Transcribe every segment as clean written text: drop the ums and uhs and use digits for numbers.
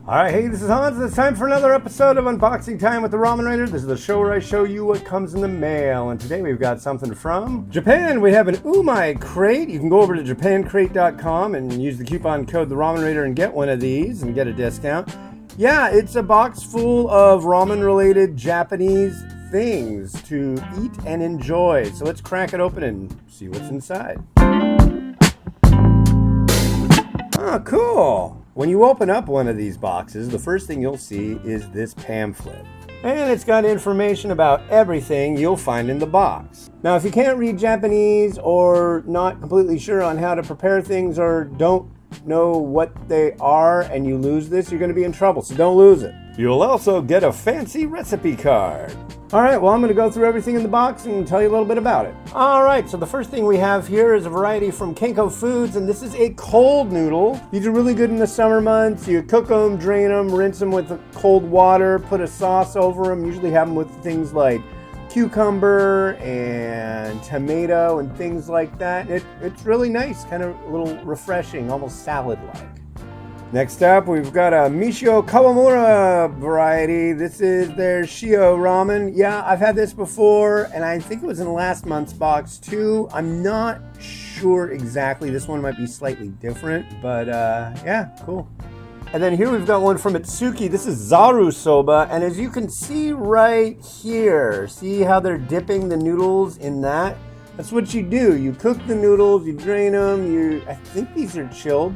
Alright, hey, this is Hans. It's time for another episode of Unboxing Time with the Ramen Raider. This is the show where I show you what comes in the mail. And today we've got something from Japan. We have an Umai crate. You can go over to japancrate.com and use the coupon code the Ramen Raider and get one of these and get a discount. Yeah, it's a box full of ramen-related Japanese things to eat and enjoy. So let's crack it open and see what's inside. Oh, cool. When you open up one of these boxes, the first thing you'll see is this pamphlet. And it's got information about everything you'll find in the box. Now, if you can't read Japanese or not completely sure on how to prepare things or don't know what they are and you lose this, you're going to be in trouble, so don't lose it. You'll also get a fancy recipe card. Alright, well, I'm going to go through everything in the box and tell you a little bit about it. Alright, so the first thing we have here is a variety from Kenko Foods, and this is a cold noodle. These are really good in the summer months. You cook them, drain them, rinse them with cold water, put a sauce over them. Usually have them with things like cucumber and tomato and things like that. It's really nice, kind of a little refreshing, almost salad-like. Next up, we've got a Misho Kawamura variety. This is their Shio Ramen. Yeah, I've had this before, and I think it was in last month's box too. I'm not sure exactly. This one might be slightly different, but yeah, cool. And then here we've got one from Itsuki. This is Zaru Soba, and as you can see right here, see how they're dipping the noodles in that? That's what you do. You cook the noodles, you drain them, I think these are chilled.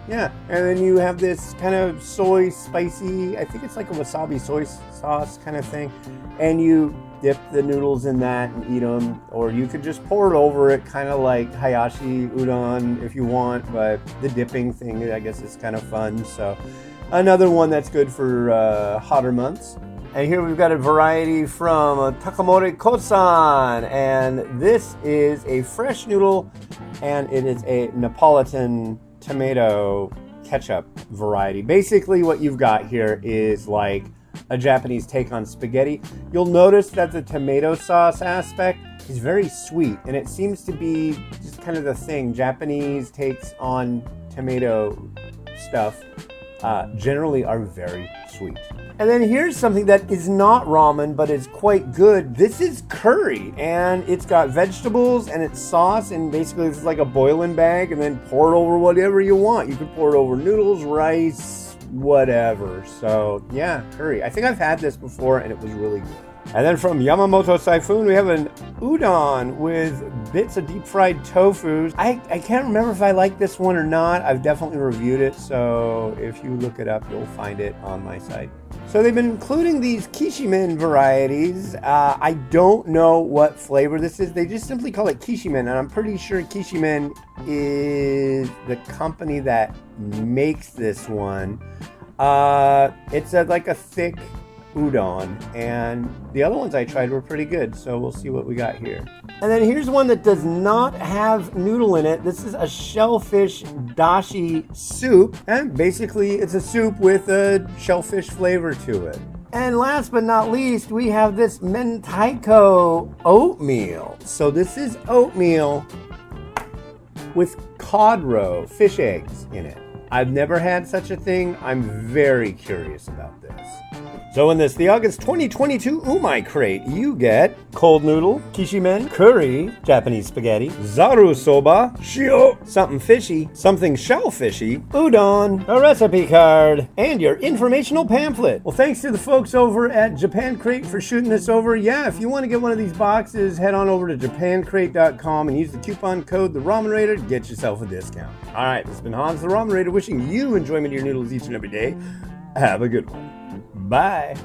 Yeah, and then you have this kind of soy spicy, I think it's like a wasabi soy sauce kind of thing, and you dip the noodles in that and eat them, or you could just pour it over it, kind of like Hayashi Udon if you want, but the dipping thing, I guess, is kind of fun. So another one that's good for hotter months. And here we've got a variety from Takamori Kosan, and this is a fresh noodle, and it is a Neapolitan tomato ketchup variety. Basically what you've got here is like a Japanese take on spaghetti. You'll notice that the tomato sauce aspect is very sweet, and it seems to be just kind of the thing. Japanese takes on tomato stuff generally are very sweet. And then here's something that is not ramen, but is quite good. This is curry, and it's got vegetables and it's sauce, and basically it's like a boiling bag, and then pour it over whatever you want. You can pour it over noodles, rice, whatever. So yeah, curry. I think I've had this before, and it was really good. And then from Yamamoto Saifun, we have an udon with bits of deep fried tofu. I can't remember if I like this one or not. I've definitely reviewed it, so if you look it up, you'll find it on my site. So they've been including these Kishimen varieties. I don't know what flavor this is. They just simply call it Kishimen, and I'm pretty sure Kishimen is the company that makes this one. It's like a thick udon, and the other ones I tried were pretty good, so we'll see what we got here. And then here's one that does not have noodle in it. This is a Shellfish Dashi soup, and basically it's a soup with a shellfish flavor to it. And last but not least, we have this Taiko oatmeal. So this is oatmeal with cod roe, fish eggs in it. I've never had such a thing. I'm very curious about this. So in the August 2022 Umai crate, you get cold noodle, Kishimen, curry, Japanese spaghetti, Zaru Soba, Shio, something fishy, something shellfishy, udon, a recipe card, and your informational pamphlet. Well, thanks to the folks over at Japan Crate for shooting this over. Yeah, if you want to get one of these boxes, head on over to japancrate.com and use the coupon code the Ramen Raider to get yourself a discount. All right, this has been Hans the Ramen Raider wishing you enjoyment of your noodles each and every day. Have a good one. Bye.